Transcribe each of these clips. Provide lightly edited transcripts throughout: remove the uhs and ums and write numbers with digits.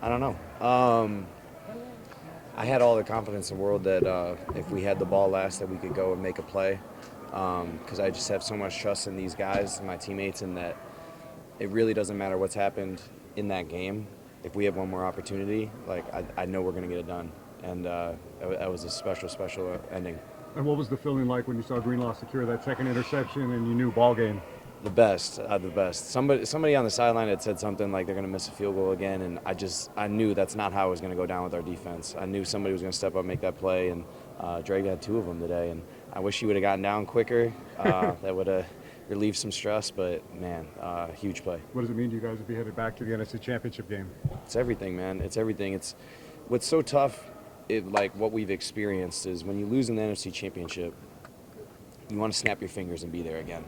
I don't know. I had all the confidence in the world that if we had the ball last, that we could go and make a play. Because I just have so much trust in these guys, my teammates, and that it really doesn't matter what's happened in that game. If we have one more opportunity, like I know we're going to get it done. And that was a special, special ending. And what was the feeling like when you saw Greenlaw secure that second interception and you knew ball game? The best, the best. Somebody on the sideline had said something like they're going to miss a field goal again, and I knew that's not how it was going to go down with our defense. I knew somebody was going to step up and make that play, and Drake had 2 of them today, and I wish he would have gotten down quicker. That would have relieved some stress, but man, huge play. What does it mean to you guys to be headed back to the NFC Championship game? It's everything, man. It's everything. It's what's so tough. Like what we've experienced is when you lose in the NFC Championship, you want to snap your fingers and be there again.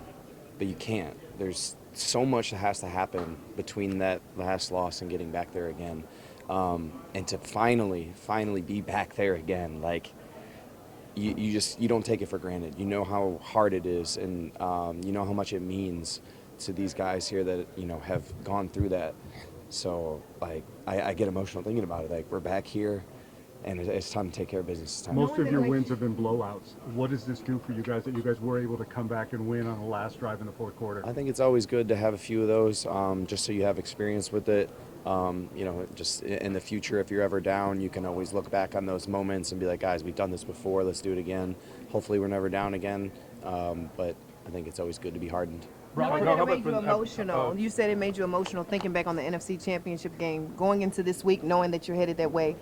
But you can't. There's so much that has to happen between that last loss and getting back there again. And to finally be back there again, like you don't take it for granted. You know how hard it is, and you know how much it means to these guys here that have gone through that. So like I get emotional thinking about it. Like we're back here. And it's time to take care of business. It's time. Most of your wins have been blowouts. What does this do for you guys that you guys were able to come back and win on the last drive in the fourth quarter? I think it's always good to have a few of those, just so you have experience with it. Just in the future, if you're ever down, you can always look back on those moments and be like, guys, we've done this before. Let's do it again. Hopefully we're never down again. But I think it's always good to be hardened. Knowing that it made you emotional. You said it made you emotional thinking back on the NFC Championship game, going into this week knowing that you're headed that way.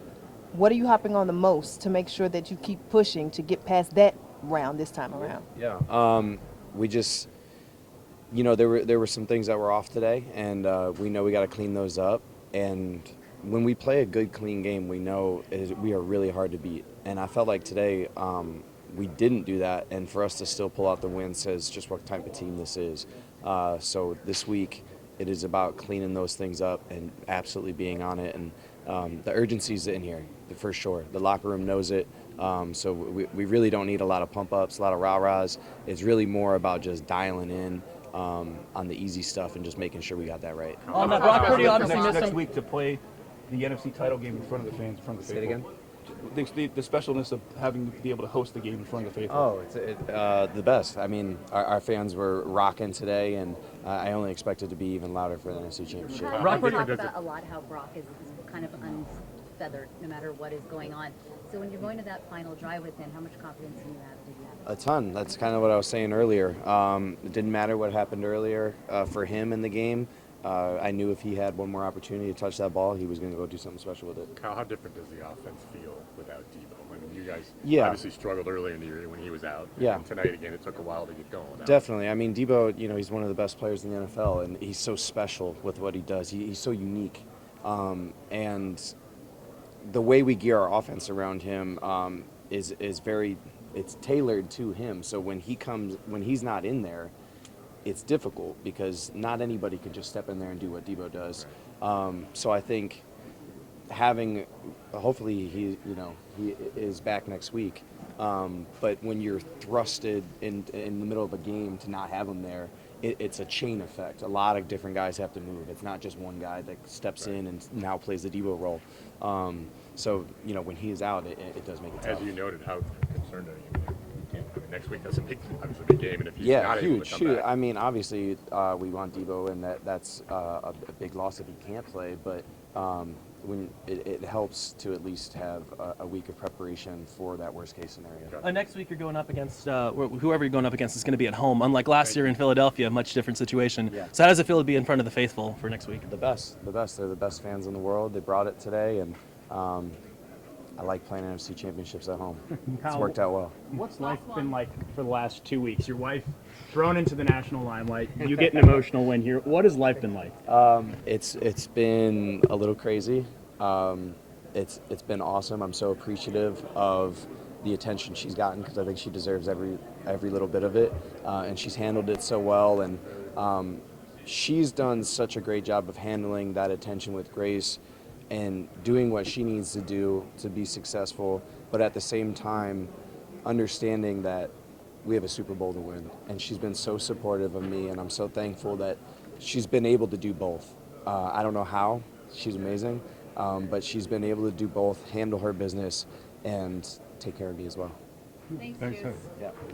What are you hopping on the most to make sure that you keep pushing to get past that round this time around? Yeah. We just, there were some things that were off today, and we know we got to clean those up. And when we play a good, clean game, we know we are really hard to beat. And I felt like today we didn't do that, and for us to still pull out the win says just what type of team this is. So this week, it is about cleaning those things up and absolutely being on it. And the urgency's in here, for sure. The locker room knows it. So we really don't need a lot of pump-ups, a lot of rah-rahs. It's really more about just dialing in on the easy stuff and just making sure we got that right. Brock Purdy obviously missed next week to play the NFC title game in front of the fans, in front of the faithful. Say it again? The specialness of having to be able to host the game in front of the faithful. Oh, it's the best. I mean, our fans were rocking today, and I only expect it to be even louder for the NFC Championship. Brock talks about a lot how Brock is kind of unfeathered no matter what is going on. So when you're going to that final drive with him, how much confidence do you have? A ton. That's kind of what I was saying earlier. It didn't matter what happened earlier for him in the game. I knew if he had one more opportunity to touch that ball, he was going to go do something special with it. Kyle, how different does the offense feel without Debo? I mean, you guys obviously struggled earlier in the year when he was out. Yeah. And tonight, again, it took a while to get going. Definitely. I mean, Debo, he's one of the best players in the NFL, and he's so special with what he does. He's so unique. And the way we gear our offense around him is very, it's tailored to him. So when he's not in there, it's difficult because not anybody can just step in there and do what Debo does. So I think hopefully he is back next week. But when you're thrusted in the middle of a game to not have him there, it's a chain effect. A lot of different guys have to move. It's not just one guy that steps in and now plays the Debo role. So when he is out, it does make it tough. As you noted, how concerned are you? Next week, that's obviously a big game, and if he's not able to come back. I mean, obviously, we want Debo, and that's a big loss if he can't play. But when it helps to at least have a week of preparation for that worst case scenario. Next week, you're going up against whoever you're going up against is going to be at home. Unlike last year in Philadelphia, much different situation. Yeah. So how does it feel to be in front of the faithful for next week? The best. They're the best fans in the world. They brought it today, and I like playing NFC championships at home. It's worked out well. What's life been like for the last 2 weeks? Your wife thrown into the national limelight. You get an emotional win here. What has life been like? It's been a little crazy. It's been awesome. I'm so appreciative of the attention she's gotten because I think she deserves every little bit of it. And she's handled it so well. And she's done such a great job of handling that attention with grace and doing what she needs to do to be successful, but at the same time understanding that we have a Super Bowl to win. And she's been so supportive of me, and I'm so thankful that she's been able to do both. I don't know how, she's amazing. But she's been able to do both, handle her business, and take care of me as well. Thanks, Thanks, Juice. sir. Yeah.